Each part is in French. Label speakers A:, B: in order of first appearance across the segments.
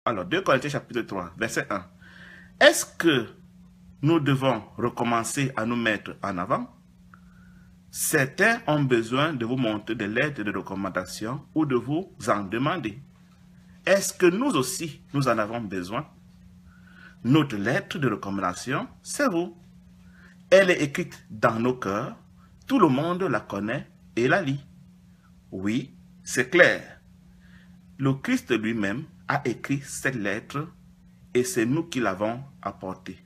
A: Alors, 2 Corinthiens chapitre 3, verset 1. Est-ce que nous devons recommencer à nous mettre en avant? Certains ont besoin de vous montrer des lettres de recommandation ou de vous en demander. Est-ce que nous aussi, nous en avons besoin? Notre lettre de recommandation, c'est vous. Elle est écrite dans nos cœurs. Tout le monde la connaît et la lit. Oui, c'est clair. Le Christ lui-même a écrit cette lettre et c'est nous qui l'avons apportée.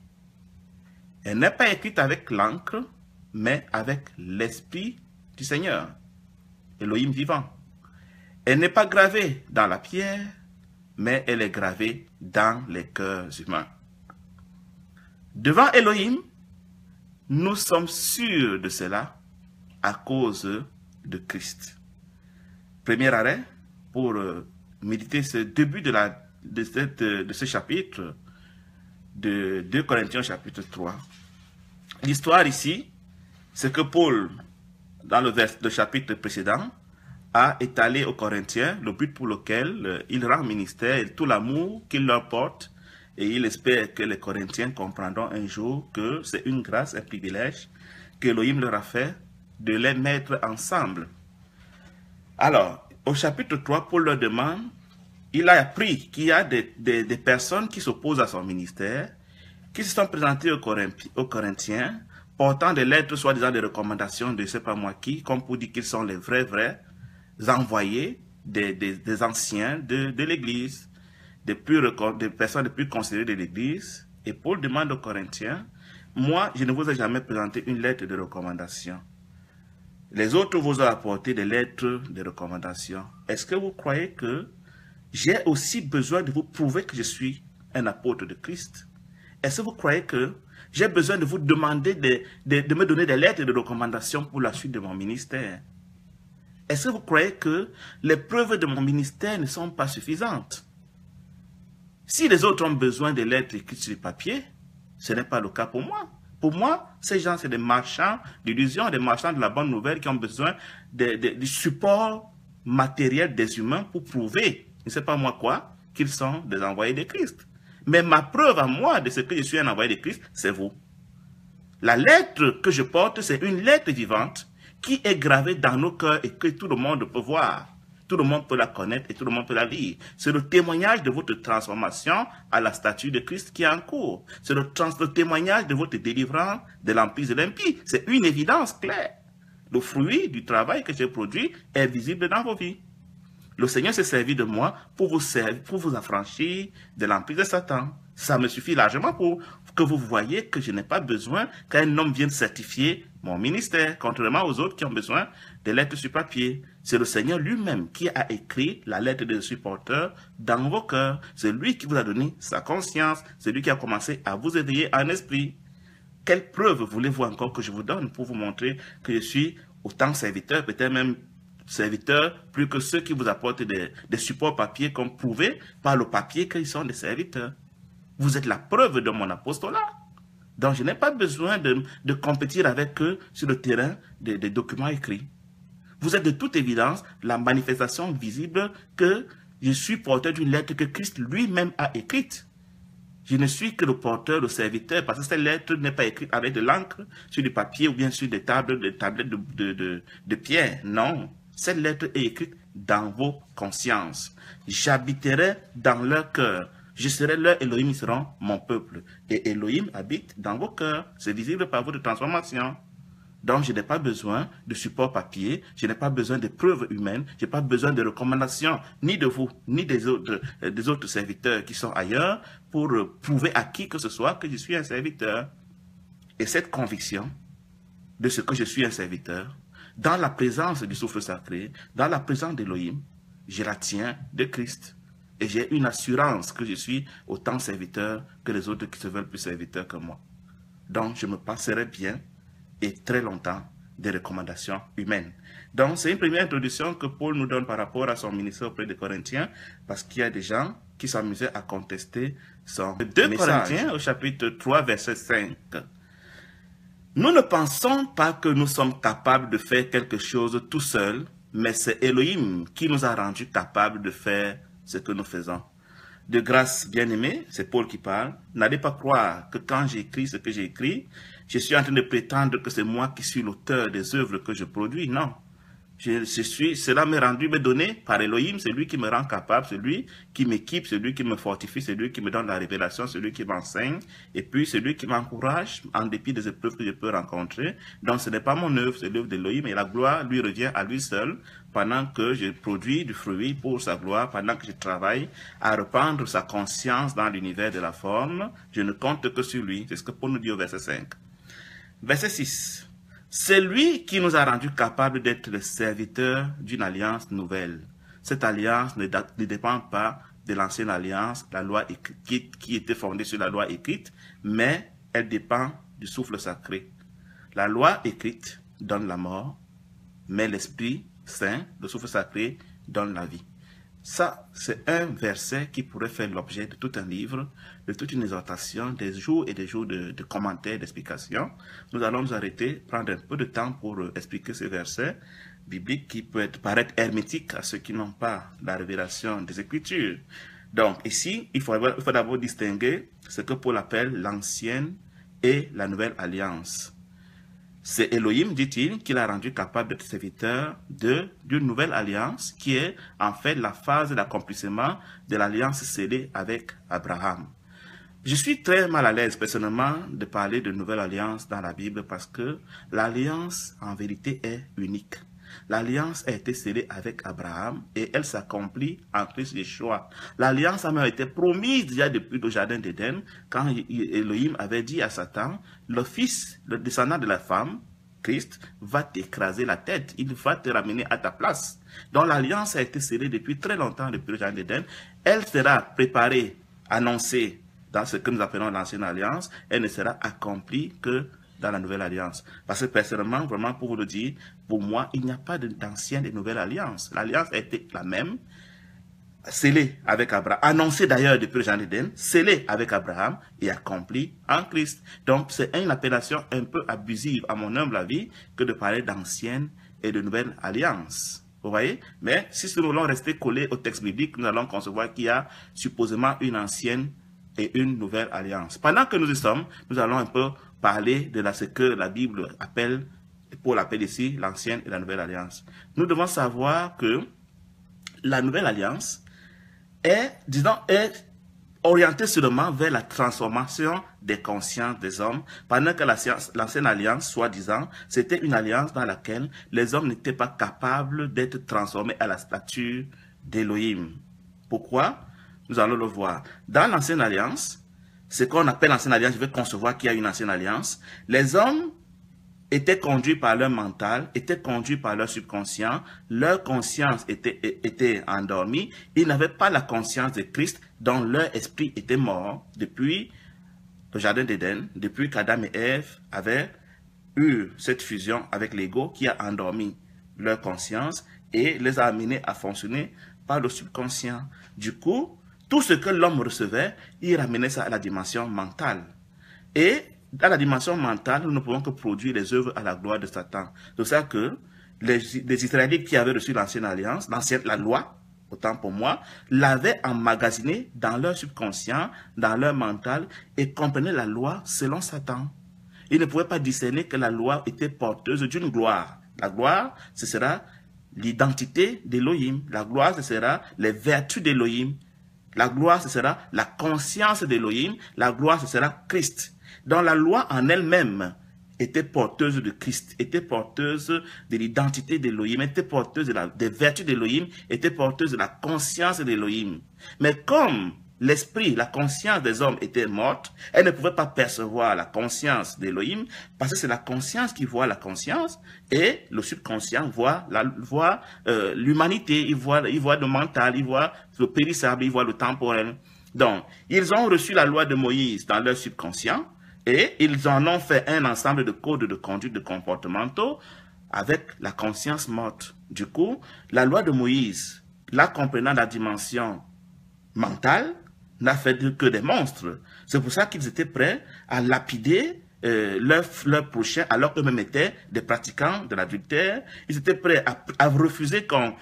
A: Elle n'est pas écrite avec l'encre, mais avec l'Esprit du Seigneur, Elohim vivant. Elle n'est pas gravée dans la pierre, mais elle est gravée dans les cœurs humains. Devant Elohim, nous sommes sûrs de cela à cause de Christ. Premier arrêt pour méditer ce début de ce chapitre de 2 Corinthiens chapitre 3. L'histoire ici, c'est que Paul, dans le chapitre précédent, a étalé aux Corinthiens le but pour lequel il rend ministère et tout l'amour qu'il leur porte. Et il espère que les Corinthiens comprendront un jour que c'est une grâce, un privilège qu'Elohim leur a fait de les mettre ensemble. Alors, au chapitre 3, Paul leur demande, il a appris qu'il y a des personnes qui s'opposent à son ministère, qui se sont présentées aux Corinthiens, portant des lettres, soi-disant des recommandations de je ne sais pas moi qui, comme pour dire qu'ils sont les vrais envoyés des anciens de l'Église, des personnes les plus considérées de l'Église. Et Paul demande aux Corinthiens, moi, je ne vous ai jamais présenté une lettre de recommandation. Les autres vous ont apporté des lettres de recommandation. Est-ce que vous croyez que j'ai aussi besoin de vous prouver que je suis un apôtre de Christ? Est-ce que vous croyez que j'ai besoin de vous demander de me donner des lettres de recommandation pour la suite de mon ministère? Est-ce que vous croyez que les preuves de mon ministère ne sont pas suffisantes? Si les autres ont besoin de lettres écrites sur le papier, ce n'est pas le cas pour moi. Pour moi, ces gens, c'est des marchands d'illusions, des marchands de la bonne nouvelle qui ont besoin du support matériel des humains pour prouver, je ne sais pas moi quoi, qu'ils sont des envoyés de Christ. Mais ma preuve à moi de ce que je suis un envoyé de Christ, c'est vous. La lettre que je porte, c'est une lettre vivante qui est gravée dans nos cœurs et que tout le monde peut voir. Tout le monde peut la connaître et tout le monde peut la lire. C'est le témoignage de votre transformation à la statue de Christ qui est en cours. C'est le témoignage de votre délivrance de l'emprise de l'impie. C'est une évidence claire. Le fruit du travail que j'ai produit est visible dans vos vies. Le Seigneur s'est servi de moi pour vous affranchir de l'emprise de Satan. Ça me suffit largement pour que vous voyez que je n'ai pas besoin qu'un homme vienne certifier mon ministère, contrairement aux autres qui ont besoin de lettres sur papier. C'est le Seigneur lui-même qui a écrit la lettre de supporteur dans vos cœurs. C'est lui qui vous a donné sa conscience. C'est lui qui a commencé à vous éveiller en esprit. Quelle preuve voulez-vous encore que je vous donne pour vous montrer que je suis autant serviteur, peut-être même serviteurs plus que ceux qui vous apportent des supports papier comme prouvé par le papier qu'ils sont des serviteurs. Vous êtes la preuve de mon apostolat. Donc je n'ai pas besoin de compétir avec eux sur le terrain des documents écrits. Vous êtes de toute évidence la manifestation visible que je suis porteur d'une lettre que Christ lui-même a écrite. Je ne suis que le porteur, le serviteur, parce que cette lettre n'est pas écrite avec de l'encre sur du papier ou bien sur des tablettes de pierre. Non. Cette lettre est écrite dans vos consciences. J'habiterai dans leur cœur. Je serai leur Elohim, ils seront mon peuple. Et Elohim habite dans vos cœurs. C'est visible par votre transformation. Donc, je n'ai pas besoin de support papier. Je n'ai pas besoin de preuves humaines. Je n'ai pas besoin de recommandations, ni de vous, ni des autres serviteurs qui sont ailleurs, pour prouver à qui que ce soit que je suis un serviteur. Et cette conviction de ce que je suis un serviteur, dans la présence du souffle sacré, dans la présence d'Elohim, je la tiens de Christ. Et j'ai une assurance que je suis autant serviteur que les autres qui se veulent plus serviteurs que moi. Donc, je me passerai bien et très longtemps des recommandations humaines. Donc, c'est une première introduction que Paul nous donne par rapport à son ministère auprès des Corinthiens, parce qu'il y a des gens qui s'amusaient à contester son 2 Corinthiens au chapitre 3, verset 5. Nous ne pensons pas que nous sommes capables de faire quelque chose tout seuls, mais c'est Elohim qui nous a rendus capables de faire ce que nous faisons. De grâce, bien-aimés, c'est Paul qui parle, n'allez pas croire que quand j'écris ce que j'ai écrit, je suis en train de prétendre que c'est moi qui suis l'auteur des œuvres que je produis. Non. Cela m'est donné par Elohim, c'est lui qui me rend capable, c'est lui qui m'équipe, c'est lui qui me fortifie, c'est lui qui me donne la révélation, c'est lui qui m'enseigne, et puis c'est lui qui m'encourage en dépit des épreuves que je peux rencontrer. Donc ce n'est pas mon œuvre, c'est l'œuvre d'Elohim, et la gloire lui revient à lui seul, pendant que je produis du fruit pour sa gloire, pendant que je travaille à répandre sa conscience dans l'univers de la forme, je ne compte que sur lui. C'est ce que Paul nous dit au verset 5. Verset 6. C'est lui qui nous a rendus capables d'être les serviteurs d'une alliance nouvelle. Cette alliance ne dépend pas de l'ancienne alliance, la loi écrite, qui était fondée sur la loi écrite, mais elle dépend du souffle sacré. La loi écrite donne la mort, mais l'Esprit Saint, le souffle sacré, donne la vie. Ça, c'est un verset qui pourrait faire l'objet de tout un livre, de toute une exhortation, des jours et des jours de commentaires, d'explications. Nous allons nous arrêter, prendre un peu de temps pour expliquer ce verset biblique qui peut paraître hermétique à ceux qui n'ont pas la révélation des Écritures. Donc, ici, il faut d'abord distinguer ce que Paul appelle l'ancienne et la nouvelle alliance. C'est Elohim, dit-il, qui l'a rendu capable d'être serviteur d'une nouvelle alliance qui est en fait la phase d'accomplissement de l'alliance scellée avec Abraham. Je suis très mal à l'aise personnellement de parler de nouvelle alliance dans la Bible parce que l'alliance en vérité est unique. L'alliance a été scellée avec Abraham et elle s'accomplit en Christ Yeshua. L'alliance a même été promise déjà depuis le jardin d'Éden quand Elohim avait dit à Satan, le fils, le descendant de la femme, Christ, va t'écraser la tête, il va te ramener à ta place. Donc l'alliance a été scellée depuis très longtemps depuis le jardin d'Éden. Elle sera préparée, annoncée dans ce que nous appelons l'ancienne alliance, elle ne sera accomplie que dans la nouvelle alliance. Parce que personnellement, vraiment pour vous le dire, pour moi, il n'y a pas d'ancienne et nouvelle alliance. L'alliance a été la même, scellée avec Abraham, annoncée d'ailleurs depuis le jardin d'Éden, scellée avec Abraham et accomplie en Christ. Donc c'est une appellation un peu abusive à mon humble avis que de parler d'ancienne et de nouvelle alliance. Vous voyez? Mais si nous voulons rester collés au texte biblique, nous allons concevoir qu'il y a supposément une ancienne et une nouvelle alliance. Pendant que nous y sommes, nous allons un peu parler de ce que la Bible appelle, Paul appelle ici, l'ancienne et la nouvelle alliance. Nous devons savoir que la nouvelle alliance est orientée seulement vers la transformation des consciences des hommes, pendant que l'ancienne alliance, soi-disant, c'était une alliance dans laquelle les hommes n'étaient pas capables d'être transformés à la stature d'Elohim. Pourquoi? Nous allons le voir. Dans l'ancienne alliance, ce qu'on appelle l'ancienne alliance, je vais concevoir qu'il y a une ancienne alliance, les hommes étaient conduits par leur mental, étaient conduits par leur subconscient, leur conscience était endormie, ils n'avaient pas la conscience de Christ, dont leur esprit était mort depuis le jardin d'Éden, depuis qu'Adam et Ève avaient eu cette fusion avec l'ego qui a endormi leur conscience et les a amenés à fonctionner par le subconscient. Du coup, tout ce que l'homme recevait, il ramenait ça à la dimension mentale. Et dans la dimension mentale, nous ne pouvons que produire les œuvres à la gloire de Satan. C'est pour ça que les Israélites qui avaient reçu l'ancienne alliance, la loi, autant pour moi, l'avaient emmagasinée dans leur subconscient, dans leur mental, et comprenaient la loi selon Satan. Ils ne pouvaient pas discerner que la loi était porteuse d'une gloire. La gloire, ce sera l'identité d'Elohim. La gloire, ce sera les vertus d'Elohim. La gloire, ce sera la conscience d'Elohim. La gloire, ce sera Christ. Donc la loi en elle-même était porteuse de Christ, était porteuse de l'identité d'Elohim, était porteuse des vertus d'Elohim, était porteuse de la conscience d'Elohim. Mais comme l'esprit, la conscience des hommes était morte, elle ne pouvait pas percevoir la conscience d'Elohim, parce que c'est la conscience qui voit la conscience, et le subconscient voit l'humanité, il voit le mental, il voit le périssable, il voit le temporel. Donc, ils ont reçu la loi de Moïse dans leur subconscient, et ils en ont fait un ensemble de codes de conduite, de comportementaux, avec la conscience morte. Du coup, la loi de Moïse, la comprenant la dimension mentale, n'a fait que des monstres. C'est pour ça qu'ils étaient prêts à lapider leur prochain, alors qu'eux-mêmes étaient des pratiquants de l'adultère. Ils étaient prêts à refuser qu'on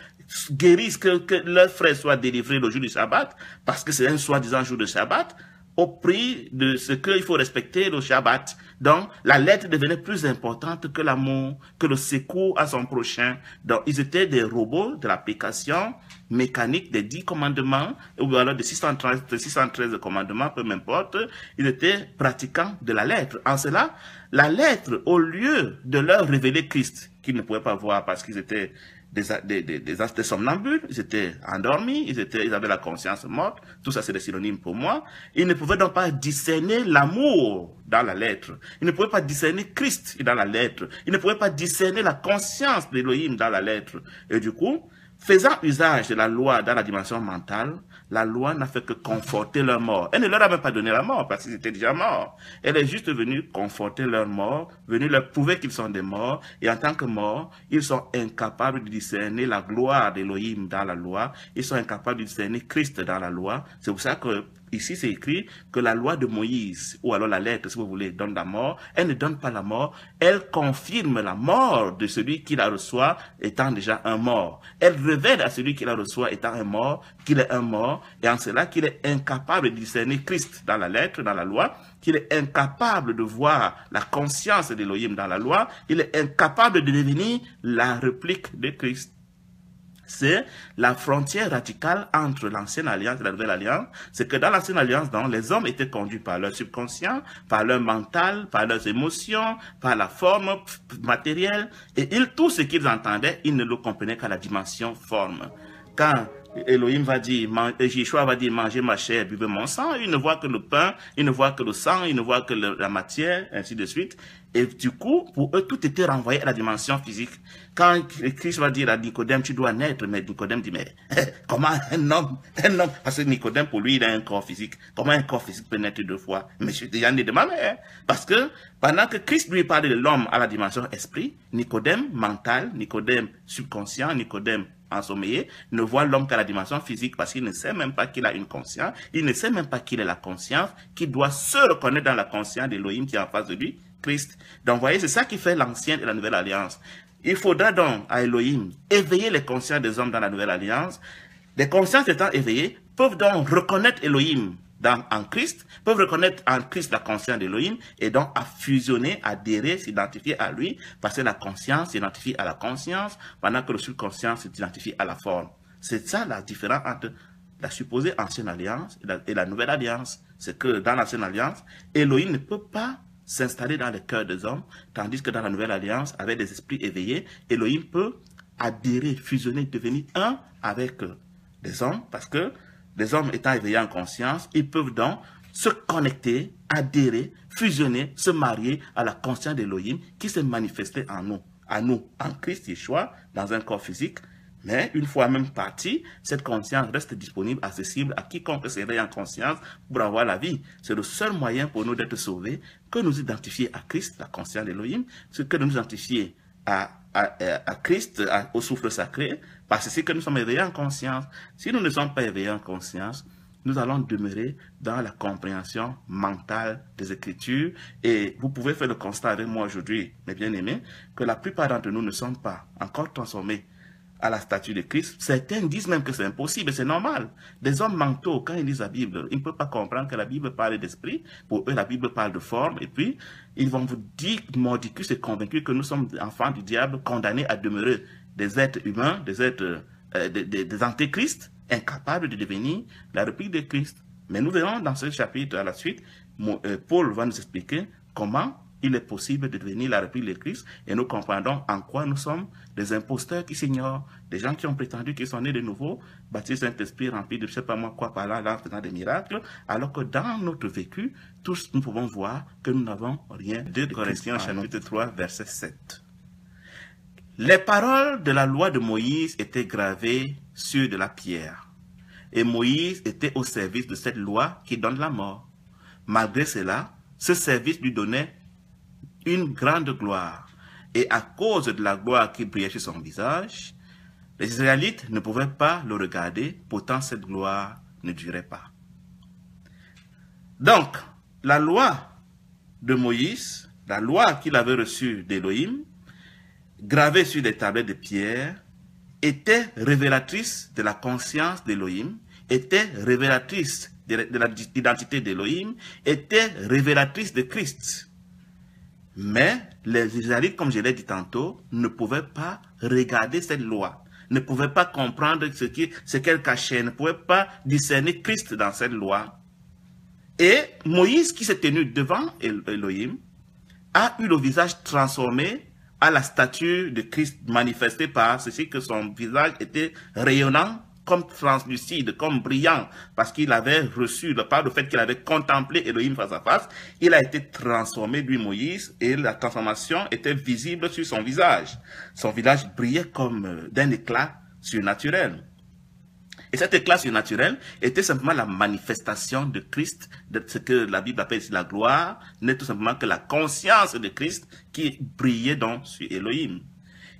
A: guérissent, que leurs frères soient délivrés le jour du Shabbat, parce que c'est un soi-disant jour de Shabbat, au prix de ce qu'il faut respecter le Shabbat. Donc, la lettre devenait plus importante que l'amour, que le secours à son prochain. Donc, ils étaient des robots de l'application mécanique des 10 commandements, ou alors des 613 commandements, peu m'importe. Ils étaient pratiquants de la lettre. En cela, la lettre, au lieu de leur révéler Christ, qu'ils ne pouvaient pas voir parce qu'ils étaient des somnambules, ils étaient endormis, ils avaient la conscience morte, tout ça c'est des synonymes pour moi. Ils ne pouvaient donc pas discerner l'amour dans la lettre. Ils ne pouvaient pas discerner Christ dans la lettre. Ils ne pouvaient pas discerner la conscience d'Élohim dans la lettre. Et du coup, faisant usage de la loi dans la dimension mentale, la loi n'a fait que conforter leur mort. Elle ne leur a même pas donné la mort parce qu'ils étaient déjà morts. Elle est juste venue conforter leur mort, venue leur prouver qu'ils sont des morts. Et en tant que morts, ils sont incapables de discerner la gloire d'Élohim dans la loi. Ils sont incapables de discerner Christ dans la loi. C'est pour ça que ici, c'est écrit que la loi de Moïse, ou alors la lettre, si vous voulez, donne la mort. Elle ne donne pas la mort, elle confirme la mort de celui qui la reçoit étant déjà un mort. Elle révèle à celui qui la reçoit étant un mort, qu'il est un mort, et en cela qu'il est incapable de discerner Christ dans la lettre, dans la loi, qu'il est incapable de voir la conscience d'Élohim dans la loi, il est incapable de devenir la réplique de Christ. C'est la frontière radicale entre l'ancienne alliance et la nouvelle alliance. C'est que dans l'ancienne alliance, les hommes étaient conduits par leur subconscient, par leur mental, par leurs émotions, par la forme matérielle. Et tout ce qu'ils entendaient, ils ne le comprenaient qu'à la dimension forme. Quand Elohim va dire, Yeshua va dire, mangez ma chair, buvez mon sang, il ne voit que le pain, il ne voit que le sang, il ne voit que la matière, ainsi de suite. Et du coup, pour eux, tout était renvoyé à la dimension physique. Quand Christ va dire à Nicodème, tu dois naître, mais Nicodème dit, mais comment un homme, parce que Nicodème, pour lui, il a un corps physique. Comment un corps physique peut naître 2 fois? Mais je suis déjà né de ma mère. Parce que pendant que Christ lui parlait de l'homme à la dimension esprit, Nicodème mental, Nicodème subconscient, Nicodème ensommeillé, ne voit l'homme qu'à la dimension physique parce qu'il ne sait même pas qu'il a une conscience, il ne sait même pas qu'il est la conscience, qu'il doit se reconnaître dans la conscience d'Élohim qui est en face de lui, Christ. Donc, vous voyez, c'est ça qui fait l'ancienne et la nouvelle alliance. Il faudra donc à Elohim éveiller les consciences des hommes dans la nouvelle alliance. Les consciences étant éveillées peuvent donc reconnaître Elohim en Christ, peuvent reconnaître en Christ la conscience d'Elohim et donc à fusionner, adhérer, s'identifier à lui, parce que la conscience s'identifie à la conscience, pendant que le subconscient s'identifie à la forme. C'est ça la différence entre la supposée ancienne alliance et la nouvelle alliance. C'est que dans l'ancienne alliance, Elohim ne peut pas s'installer dans les cœurs des hommes, tandis que dans la nouvelle alliance, avec des esprits éveillés, Elohim peut adhérer, fusionner, devenir un avec les hommes, parce que les hommes étant éveillés en conscience, ils peuvent donc se connecter, adhérer, fusionner, se marier à la conscience d'Elohim qui s'est manifestée en nous, en Christ Yeshua, dans un corps physique. Mais une fois même partie, cette conscience reste disponible, accessible à quiconque s'éveille en conscience pour avoir la vie. C'est le seul moyen pour nous d'être sauvés, que nous identifier à Christ, la conscience d'Elohim, ce que nous identifier à Christ, au souffle sacré, parce que c'est que nous sommes éveillés en conscience. Si nous ne sommes pas éveillés en conscience, nous allons demeurer dans la compréhension mentale des Écritures. Et vous pouvez faire le constat avec moi aujourd'hui, mes bien-aimés, que la plupart d'entre nous ne sommes pas encore transformés à la statue de Christ. Certains disent même que c'est impossible, c'est normal. Des hommes mentaux, quand ils lisent la Bible, ils ne peuvent pas comprendre que la Bible parle d'esprit. Pour eux, la Bible parle de forme. Et puis, ils vont vous dire, mordicus et convaincus que nous sommes enfants du diable, condamnés à demeurer des êtres humains, des êtres, des antéchrists, incapables de devenir la réplique de Christ. Mais nous verrons dans ce chapitre à la suite, Paul va nous expliquer comment il est possible de devenir la réplique de Christ et nous comprendrons en quoi nous sommes des imposteurs qui s'ignorent, des gens qui ont prétendu qu'ils sont nés de nouveau, baptisés Saint-Esprit, remplis de je ne sais pas moi quoi par là, en faisant des miracles, alors que dans notre vécu, tous nous pouvons voir que nous n'avons rien. 2 Corinthiens chapitre 3 verset 7. Les paroles de la loi de Moïse étaient gravées sur de la pierre et Moïse était au service de cette loi qui donne la mort. Malgré cela, ce service lui donnait une grande gloire. Et à cause de la gloire qui brillait sur son visage, les Israélites ne pouvaient pas le regarder, pourtant cette gloire ne durait pas. Donc, la loi de Moïse, la loi qu'il avait reçue d'Élohim, gravée sur des tablettes de pierre, était révélatrice de la conscience d'Élohim, était révélatrice de l'identité d'Élohim, était révélatrice de Christ. Mais les Israélites, comme je l'ai dit tantôt, ne pouvaient pas regarder cette loi, ne pouvaient pas comprendre ce qu'elle cachait, ne pouvaient pas discerner Christ dans cette loi. Et Moïse, qui s'est tenu devant Elohim, a eu le visage transformé à la statue de Christ, manifestée par ceci que son visage était rayonnant, comme translucide, comme brillant, parce qu'il avait reçu, par le fait qu'il avait contemplé Elohim face à face, il a été transformé, lui Moïse, et la transformation était visible sur son visage. Son visage brillait comme d'un éclat surnaturel. Et cet éclat surnaturel était simplement la manifestation de Christ, de ce que la Bible appelle la gloire, n'est tout simplement que la conscience de Christ qui brillait donc sur Elohim.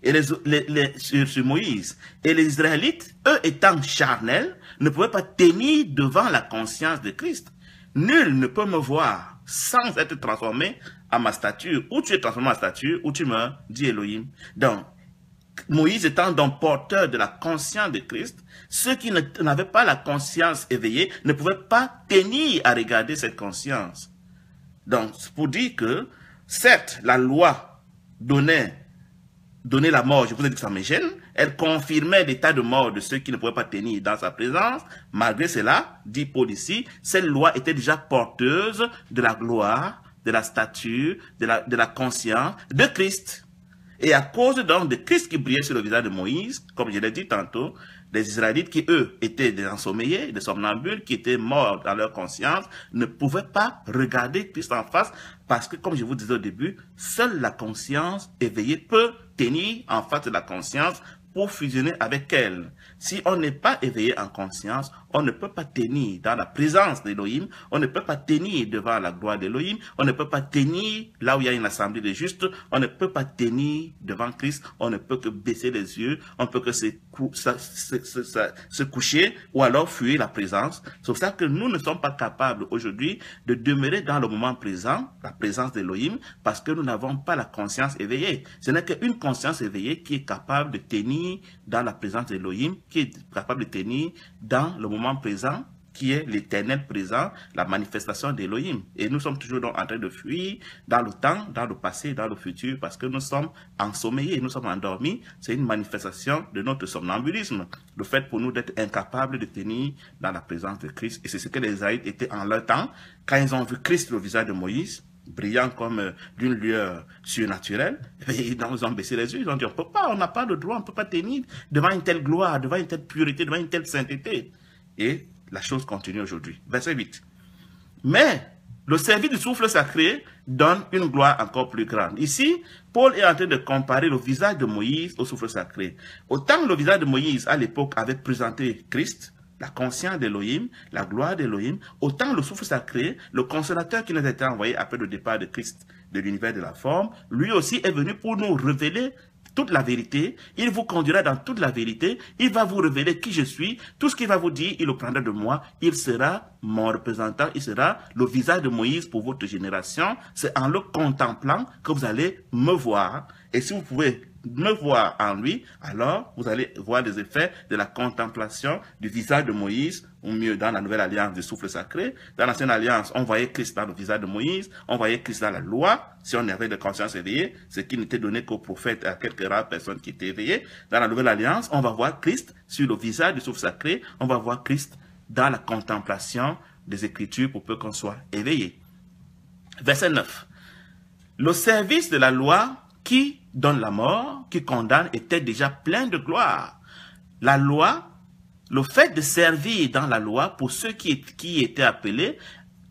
A: Et sur Moïse. Et les Israélites, eux étant charnels, ne pouvaient pas tenir devant la conscience de Christ. Nul ne peut me voir sans être transformé à ma stature. Ou tu es transformé à ma stature, ou tu meurs, dit Elohim. Donc, Moïse étant donc porteur de la conscience de Christ, ceux qui n'avaient pas la conscience éveillée ne pouvaient pas tenir à regarder cette conscience. Donc, c'est pour dire que, certes, la loi donnait la mort, je vous ai dit que ça me gêne, elle confirmait l'état de mort de ceux qui ne pouvaient pas tenir dans sa présence. Malgré cela, dit Paul ici, cette loi était déjà porteuse de la gloire, de la stature, de la conscience de Christ. Et à cause donc de Christ qui brillait sur le visage de Moïse, comme je l'ai dit tantôt, les Israélites qui, eux, étaient des ensommeillés, des somnambules, qui étaient morts dans leur conscience, ne pouvaient pas regarder Christ en face, parce que, comme je vous disais au début, seule la conscience éveillée peut tenir en face de la conscience pour fusionner avec elle. Si on n'est pas éveillé en conscience, on ne peut pas tenir dans la présence d'Élohim, on ne peut pas tenir devant la gloire d'Élohim, on ne peut pas tenir là où il y a une assemblée de justes, on ne peut pas tenir devant Christ, on ne peut que baisser les yeux, on peut que se coucher ou alors fuir la présence. C'est pour ça que nous ne sommes pas capables aujourd'hui de demeurer dans le moment présent, la présence d'Élohim, parce que nous n'avons pas la conscience éveillée. Ce n'est qu'une conscience éveillée qui est capable de tenir dans la présence d'Élohim, qui est capable de tenir dans le moment présent, qui est l'éternel présent, la manifestation d'Élohim. Et nous sommes toujours donc en train de fuir dans le temps, dans le passé, dans le futur, parce que nous sommes ensommeillés, nous sommes endormis. C'est une manifestation de notre somnambulisme, le fait pour nous d'être incapables de tenir dans la présence de Christ. Et c'est ce que les Israélites étaient en leur temps, quand ils ont vu Christ au visage de Moïse, brillant comme d'une lueur surnaturelle, et ils ont baissé les yeux, ils ont dit, on n'a pas le droit, on ne peut pas tenir devant une telle gloire, devant une telle pureté, devant une telle sainteté. Et la chose continue aujourd'hui. Verset 8. Mais le service du souffle sacré donne une gloire encore plus grande. Ici, Paul est en train de comparer le visage de Moïse au souffle sacré. Autant le visage de Moïse, à l'époque, avait présenté Christ, la conscience d'Élohim, la gloire d'Élohim, autant le souffle sacré, le consolateur qui nous a été envoyé après le départ de Christ de l'univers de la forme, lui aussi est venu pour nous révéler toute la vérité. Il vous conduira dans toute la vérité. Il va vous révéler qui je suis. Tout ce qu'il va vous dire, il le prendra de moi. Il sera mon représentant. Il sera le visage de Moïse pour votre génération. C'est en le contemplant que vous allez me voir. Et si vous pouvez me voir en lui, alors vous allez voir les effets de la contemplation du visage de Moïse, ou mieux dans la nouvelle alliance du souffle sacré. Dans l'ancienne alliance, on voyait Christ dans le visage de Moïse, on voyait Christ dans la loi, si on avait de conscience éveillée, ce qui n'était donné qu'aux prophètes et à quelques rares personnes qui étaient éveillées. Dans la nouvelle alliance, on va voir Christ sur le visage du souffle sacré, on va voir Christ dans la contemplation des Écritures pour peu qu'on soit éveillé. Verset 9. Le service de la loi qui donne la mort, qui condamne, était déjà plein de gloire. La loi, le fait de servir dans la loi pour ceux qui étaient appelés,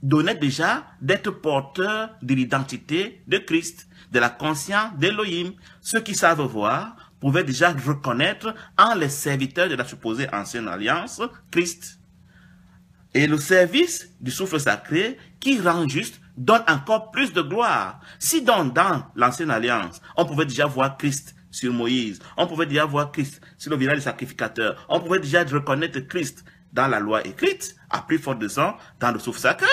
A: donnait déjà d'être porteurs de l'identité de Christ, de la conscience d'Élohim. Ceux qui savent voir pouvaient déjà reconnaître en les serviteurs de la supposée ancienne alliance Christ. Et le service du souffle sacré qui rend juste donne encore plus de gloire. Si donc dans l'ancienne alliance, on pouvait déjà voir Christ sur Moïse, on pouvait déjà voir Christ sur le visage du sacrificateur, on pouvait déjà reconnaître Christ dans la loi écrite, à plus forte raison dans le souffle sacré.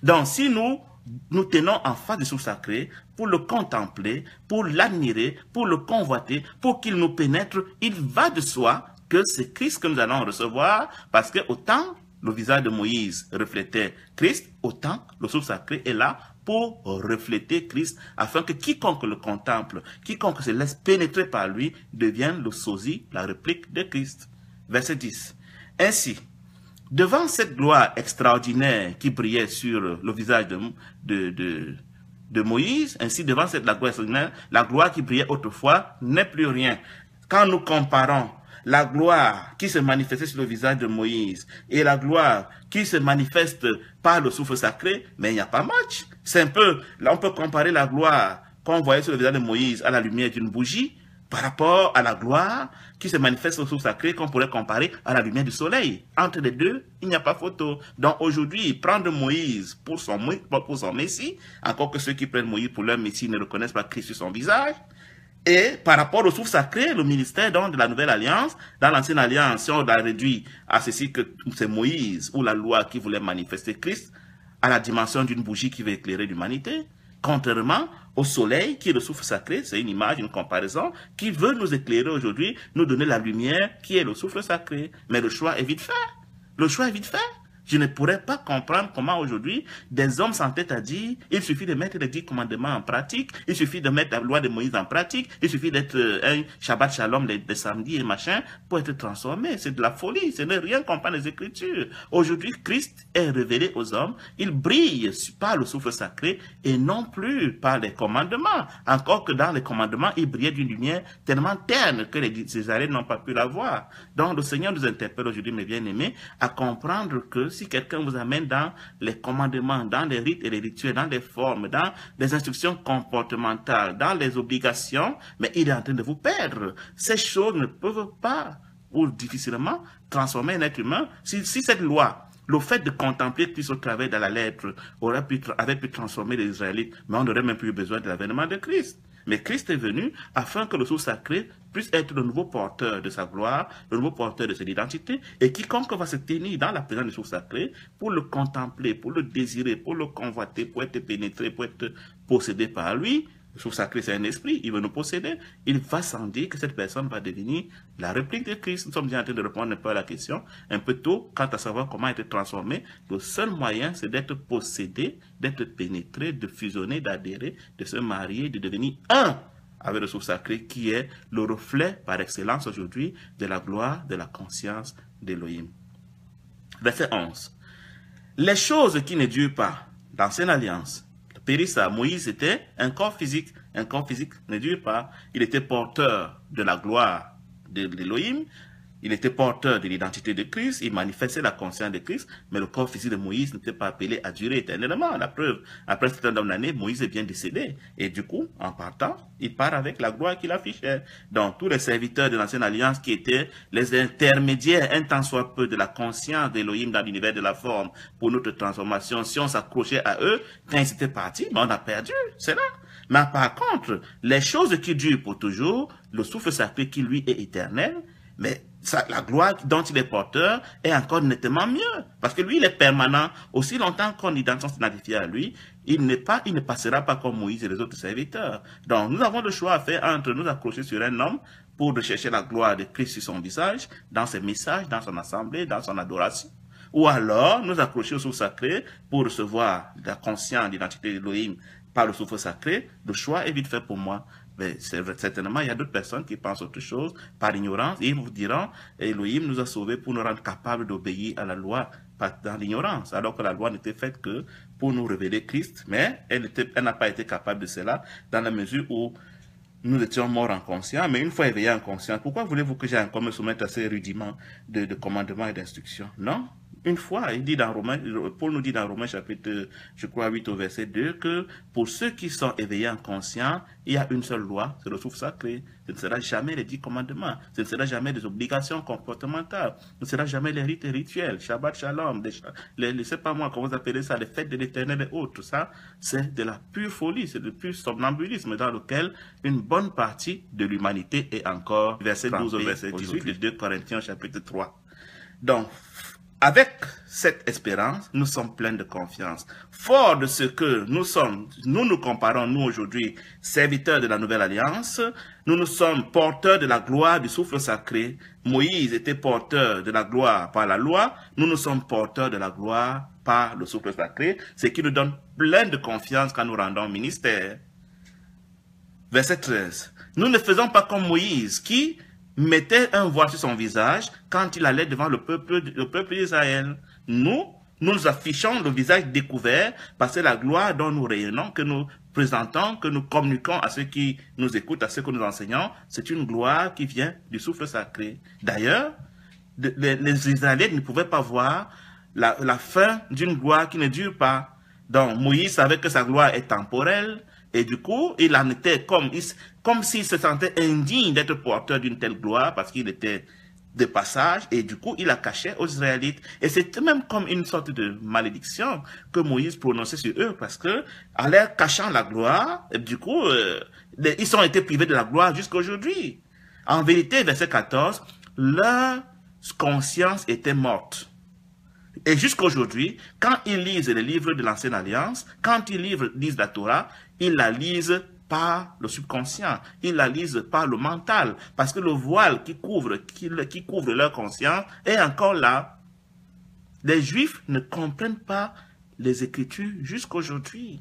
A: Donc si nous tenons en face du souffle sacré, pour le contempler, pour l'admirer, pour le convoiter, pour qu'il nous pénètre, il va de soi que c'est Christ que nous allons recevoir, parce que autant le visage de Moïse reflétait Christ, autant le souffle sacré est là pour refléter Christ, afin que quiconque le contemple, quiconque se laisse pénétrer par lui, devienne le sosie, la réplique de Christ. Verset 10. Ainsi, devant cette gloire extraordinaire qui brillait sur le visage de Moïse, ainsi devant cette gloire extraordinaire, la gloire qui brillait autrefois n'est plus rien. Quand nous comparons la gloire qui se manifestait sur le visage de Moïse et la gloire qui se manifeste par le souffle sacré, mais il n'y a pas match. C'est un peu, là on peut comparer la gloire qu'on voyait sur le visage de Moïse à la lumière d'une bougie par rapport à la gloire qui se manifeste sur le souffle sacré qu'on pourrait comparer à la lumière du soleil. Entre les deux, il n'y a pas photo. Donc aujourd'hui, prendre Moïse pour son Messie, encore que ceux qui prennent Moïse pour leur Messie ne reconnaissent pas Christ sur son visage. Et par rapport au souffle sacré, le ministère donc, de la nouvelle alliance, dans l'ancienne alliance, si on l'a réduit à ceci que c'est Moïse ou la loi qui voulait manifester Christ à la dimension d'une bougie qui veut éclairer l'humanité, contrairement au soleil qui est le souffle sacré, c'est une image, une comparaison, qui veut nous éclairer aujourd'hui, nous donner la lumière qui est le souffle sacré. Mais le choix est vite fait. Le choix est vite fait. Je ne pourrais pas comprendre comment aujourd'hui des hommes s'entêtent à dire il suffit de mettre les 10 commandements en pratique, il suffit de mettre la loi de Moïse en pratique, il suffit d'être un Shabbat Shalom les samedis et machin pour être transformé. C'est de la folie, ce n'est rien comprendre les Écritures. Aujourd'hui, Christ est révélé aux hommes, il brille par le souffle sacré et non plus par les commandements. Encore que dans les commandements, il brillait d'une lumière tellement terne que les Césariens n'ont pas pu la voir. Donc le Seigneur nous interpelle aujourd'hui, mes bien-aimés, à comprendre que si quelqu'un vous amène dans les commandements, dans les rites et les rituels, dans les formes, dans les instructions comportementales, dans les obligations, mais il est en train de vous perdre. Ces choses ne peuvent pas ou difficilement transformer un être humain. Si cette loi, le fait de contempler Christ au travers de la lettre, avait pu transformer les Israélites, mais on n'aurait même plus besoin de l'avènement de Christ. Mais Christ est venu afin que le souffle sacré puisse être le nouveau porteur de sa gloire, le nouveau porteur de son identité, et quiconque va se tenir dans la présence du souffle sacré pour le contempler, pour le désirer, pour le convoiter, pour être pénétré, pour être possédé par lui. Le souffle sacré, c'est un esprit, il veut nous posséder. Il va sans dire que cette personne va devenir la réplique de Christ. Nous sommes bien en train de répondre un peu à la question, un peu tôt, quant à savoir comment être transformé. Le seul moyen, c'est d'être possédé, d'être pénétré, de fusionner, d'adhérer, de se marier, de devenir un avec le souffle sacré qui est le reflet par excellence aujourd'hui de la gloire, de la conscience d'Élohim. Verset 11. Les choses qui ne durent pas, l'ancienne alliance, Périssa, Moïse était un corps physique ne dure pas. Il était porteur de la gloire de l'Élohim, il était porteur de l'identité de Christ, il manifestait la conscience de Christ, mais le corps physique de Moïse n'était pas appelé à durer éternellement. La preuve, après un certain nombre d'années, Moïse est bien décédé. Et du coup, en partant, il part avec la gloire qu'il affichait. Donc, tous les serviteurs de l'ancienne alliance qui étaient les intermédiaires, un tant soit peu, de la conscience d'Élohim dans l'univers de la forme pour notre transformation, si on s'accrochait à eux, quand ils étaient partis, mais on a perdu, c'est là. Mais par contre, les choses qui durent pour toujours, le souffle sacré qui lui est éternel, mais la gloire dont il est porteur est encore nettement mieux. Parce que lui, il est permanent. Aussi longtemps qu'on s'identifie à lui, il ne passera pas comme Moïse et les autres serviteurs. Donc, nous avons le choix à faire entre nous accrocher sur un homme pour rechercher la gloire de Christ sur son visage, dans ses messages, dans son assemblée, dans son adoration. Ou alors, nous accrocher au souffle sacré pour recevoir la conscience d'identité d'Élohim par le souffle sacré. Le choix est vite fait pour moi. Mais certainement, il y a d'autres personnes qui pensent autre chose par ignorance et ils vous diront Elohim nous a sauvés pour nous rendre capables d'obéir à la loi dans l'ignorance, alors que la loi n'était faite que pour nous révéler Christ, mais elle n'a pas été capable de cela dans la mesure où nous étions morts en conscience, mais une fois éveillés en conscience, pourquoi voulez-vous que j'ai encore me soumettre à ces rudiments de commandements et d'instructions? Non. Une fois, il dit dans Romains, Paul nous dit dans Romains chapitre, je crois, 8 au verset 2, que pour ceux qui sont éveillés en conscience, il y a une seule loi, c'est le souffle sacré. Ce ne sera jamais les 10 commandements, ce ne sera jamais les obligations comportementales, ce ne sera jamais les rites et rituels, Shabbat Shalom, je sais pas moi, comment vous appelez ça, les fêtes de l'Éternel et autres. Ça, c'est de la pure folie, c'est du pur somnambulisme dans lequel une bonne partie de l'humanité est encore, verset 12 au verset 18 de 2 Corinthiens chapitre 3. Donc, Avec cette espérance, nous sommes pleins de confiance. Fort de ce que nous sommes, nous comparons, nous aujourd'hui, serviteurs de la Nouvelle Alliance, nous sommes porteurs de la gloire du souffle sacré. Moïse était porteur de la gloire par la loi, nous sommes porteurs de la gloire par le souffle sacré, ce qui nous donne plein de confiance quand nous rendons ministère. Verset 13. Nous ne faisons pas comme Moïse qui mettait un voile sur son visage quand il allait devant le peuple d'Israël. Nous affichons le visage découvert parce que la gloire dont nous rayonnons, que nous présentons, que nous communiquons à ceux qui nous écoutent, à ceux que nous enseignons, c'est une gloire qui vient du souffle sacré. D'ailleurs, les Israélites ne pouvaient pas voir la fin d'une gloire qui ne dure pas. Donc Moïse savait que sa gloire est temporelle, et du coup, il en était comme s'il se sentait indigne d'être porteur d'une telle gloire parce qu'il était de passage, et du coup, il la cachait aux Israélites. Et c'était même comme une sorte de malédiction que Moïse prononçait sur eux parce que, en leur cachant la gloire, du coup, ils ont été privés de la gloire jusqu'à aujourd'hui. En vérité, verset 14, leur conscience était morte. Et jusqu'à aujourd'hui, quand ils lisent les livres de l'Ancienne Alliance, quand ils lisent la Torah, ils la lisent par le subconscient, ils la lisent par le mental, parce que le voile qui couvre leur conscience est encore là. Les Juifs ne comprennent pas les Écritures jusqu'à aujourd'hui.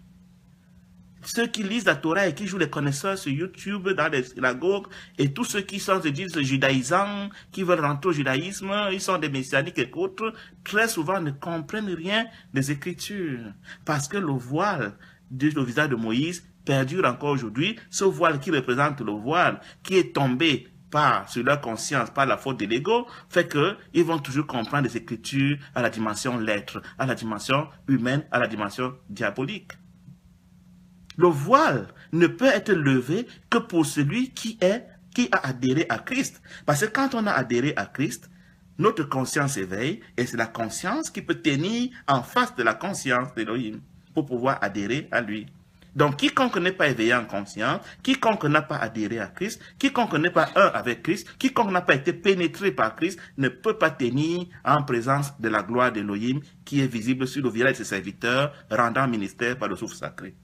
A: Ceux qui lisent la Torah et qui jouent les connaisseurs sur YouTube, dans les synagogues, et tous ceux qui se disent judaïsants, qui veulent rentrer au judaïsme, ils sont des messianiques et autres, très souvent ne comprennent rien des Écritures. Parce que le voile du visage de Moïse perdure encore aujourd'hui, ce voile qui représente le voile qui est tombé sur leur conscience, par la faute de l'ego, fait qu'ils vont toujours comprendre les Écritures à la dimension lettre, à la dimension humaine, à la dimension diabolique. Le voile ne peut être levé que pour celui qui a adhéré à Christ. Parce que quand on a adhéré à Christ, notre conscience éveille et c'est la conscience qui peut tenir en face de la conscience d'Élohim pour pouvoir adhérer à lui. Donc, quiconque n'est pas éveillé en conscience, quiconque n'a pas adhéré à Christ, quiconque n'est pas un avec Christ, quiconque n'a pas été pénétré par Christ, ne peut pas tenir en présence de la gloire d'Élohim qui est visible sur le visage de ses serviteurs, rendant ministère par le souffle sacré.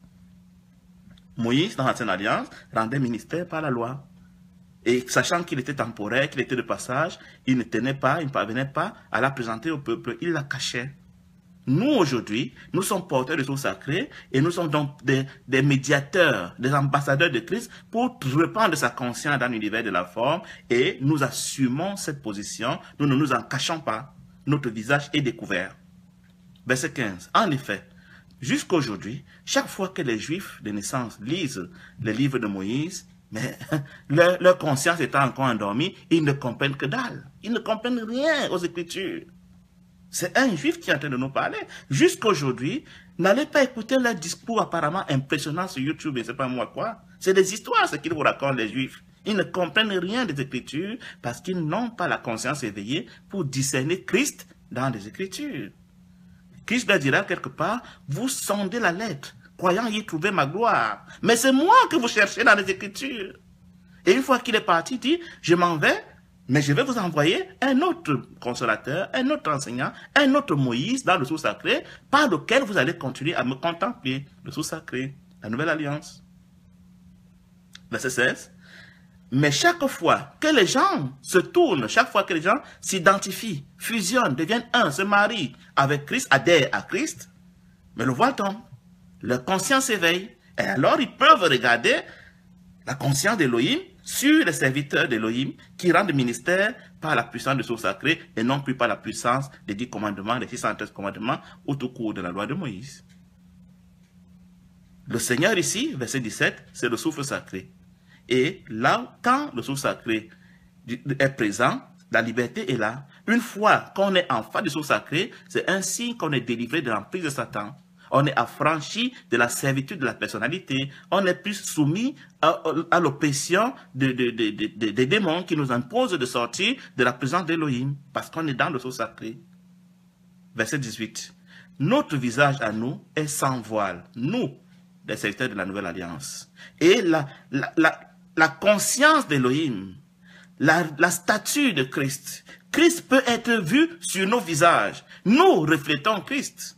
A: Moïse, dans l'Ancienne Alliance, rendait ministère par la loi. Et sachant qu'il était temporaire, qu'il était de passage, il ne parvenait pas à la présenter au peuple, il la cachait. Nous, aujourd'hui, nous sommes porteurs de souffle sacré et nous sommes donc des médiateurs, des ambassadeurs de Christ pour reprendre sa conscience dans l'univers de la forme et nous assumons cette position, nous ne nous en cachons pas. Notre visage est découvert. Verset 15. En effet, jusqu'à aujourd'hui, chaque fois que les Juifs de naissance lisent les livres de Moïse, mais leur conscience étant encore endormie, ils ne comprennent que dalle. Ils ne comprennent rien aux Écritures. C'est un Juif qui est en train de nous parler. Jusqu'à aujourd'hui, n'allez pas écouter leurs discours apparemment impressionnants sur YouTube et c'est pas moi quoi. C'est des histoires ce qu'ils vous racontent les Juifs. Ils ne comprennent rien des Écritures parce qu'ils n'ont pas la conscience éveillée pour discerner Christ dans les Écritures. Christ leur dira quelque part, vous sondez la lettre, croyant y trouver ma gloire. Mais c'est moi que vous cherchez dans les Écritures. Et une fois qu'il est parti, il dit, je m'en vais, mais je vais vous envoyer un autre consolateur, un autre enseignant, un autre Moïse dans le souffle sacré, par lequel vous allez continuer à me contempler. Le souffle sacré, la nouvelle alliance. Verset 16. Mais chaque fois que les gens se tournent, chaque fois que les gens s'identifient, fusionnent, deviennent un, se marient avec Christ, adhèrent à Christ, mais le voile tombe, leur conscience s'éveille. Et alors ils peuvent regarder la conscience d'Élohim sur les serviteurs d'Élohim qui rendent ministère par la puissance du souffle sacré et non plus par la puissance des 10 commandements, des 613 commandements au tout cours de la loi de Moïse. Le Seigneur ici, verset 17, c'est le souffle sacré. Et là, quand le souffle sacré est présent, la liberté est là. Une fois qu'on est en face du souffle sacré, c'est un signe qu'on est délivré de l'emprise de Satan. On est affranchi de la servitude de la personnalité. On est plus soumis à l'oppression des démons qui nous imposent de sortir de la présence d'Élohim parce qu'on est dans le souffle sacré. Verset 18. Notre visage à nous est sans voile. Nous, les serviteurs de la nouvelle alliance. Et la conscience d'Élohim, la statue de Christ, Christ peut être vu sur nos visages. Nous reflétons Christ.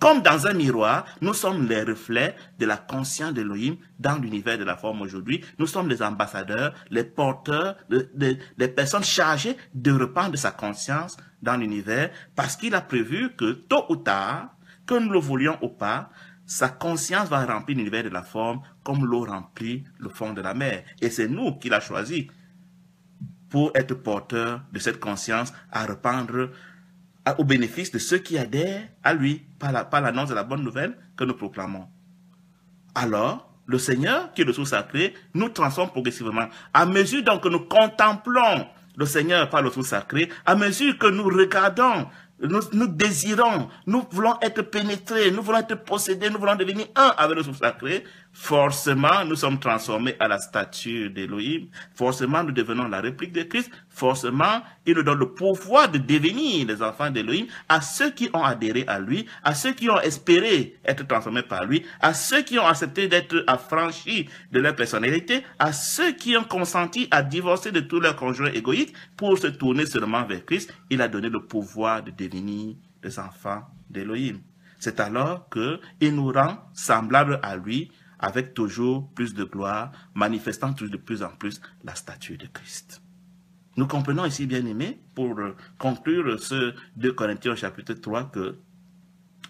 A: Comme dans un miroir, nous sommes les reflets de la conscience d'Élohim dans l'univers de la forme aujourd'hui. Nous sommes les ambassadeurs, les porteurs, les personnes chargées de répandre sa conscience dans l'univers parce qu'il a prévu que tôt ou tard, que nous le voulions ou pas, sa conscience va remplir l'univers de la forme comme l'eau remplit le fond de la mer. Et c'est nous qu'il a choisi pour être porteurs de cette conscience à répandre au bénéfice de ceux qui adhèrent à lui par l'annonce de la bonne nouvelle que nous proclamons. Alors, le Seigneur, qui est le sceau sacré, nous transforme progressivement. À mesure donc que nous contemplons le Seigneur par le sceau sacré, à mesure que nous regardons, nous désirons, nous voulons être pénétrés, nous voulons être possédés, nous voulons devenir un avec le sceau sacré, forcément nous sommes transformés à la stature d'Élohim, forcément nous devenons la réplique de Christ, forcément il nous donne le pouvoir de devenir les enfants d'Élohim à ceux qui ont adhéré à lui, à ceux qui ont espéré être transformés par lui, à ceux qui ont accepté d'être affranchis de leur personnalité, à ceux qui ont consenti à divorcer de tous leurs conjoints égoïstes pour se tourner seulement vers Christ. Il a donné le pouvoir de devenir des enfants d'Élohim. C'est alors qu'il nous rend semblables à lui avec toujours plus de gloire, manifestant toujours de plus en plus la stature de Christ. Nous comprenons ici, bien-aimés, pour conclure ce 2 Corinthiens chapitre 3, que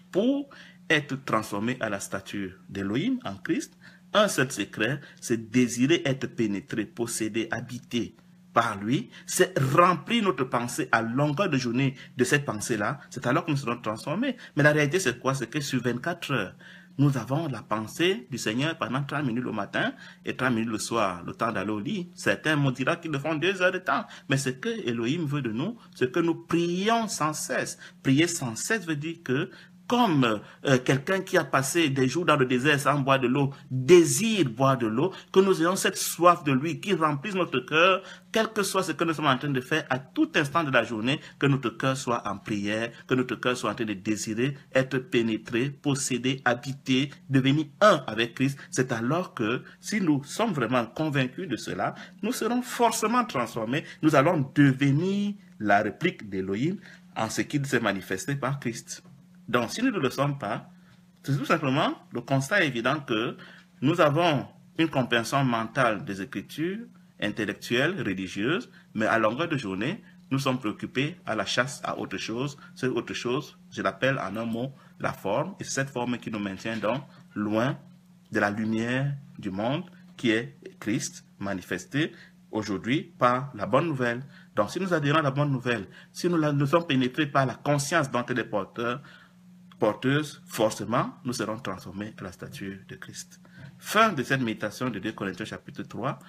A: pour être transformé à la stature d'Élohim en Christ, un seul secret, c'est désirer être pénétré, possédé, habité par lui, c'est remplir notre pensée à longueur de journée de cette pensée-là, c'est alors que nous serons transformés. Mais la réalité, c'est quoi? C'est que sur 24 heures, nous avons la pensée du Seigneur pendant 30 minutes le matin et 30 minutes le soir, le temps d'aller au lit. Certains me diront qu'ils le font 2 heures de temps. Mais ce que Elohim veut de nous, c'est que nous prions sans cesse. Prier sans cesse veut dire que comme quelqu'un qui a passé des jours dans le désert sans boire de l'eau, désire boire de l'eau, que nous ayons cette soif de lui qui remplisse notre cœur, quel que soit ce que nous sommes en train de faire à tout instant de la journée, que notre cœur soit en prière, que notre cœur soit en train de désirer, être pénétré, possédé, habité, devenir un avec Christ. C'est alors que, si nous sommes vraiment convaincus de cela, nous serons forcément transformés, nous allons devenir la réplique d'Élohim en ce qu'il s'est manifesté par Christ. Donc, si nous ne le sommes pas, c'est tout simplement le constat évident que nous avons une compréhension mentale des Écritures, intellectuelle, religieuse, mais à longueur de journée, nous sommes préoccupés à la chasse à autre chose. C'est autre chose, je l'appelle en un mot, la forme, et c'est cette forme qui nous maintient donc loin de la lumière du monde qui est Christ manifesté aujourd'hui par la bonne nouvelle. Donc, si nous adhérons à la bonne nouvelle, si nous sommes pénétrés par la conscience dont elle est porteuse, forcément, nous serons transformés à la stature de Christ. Fin de cette méditation de 2 Corinthiens chapitre 3.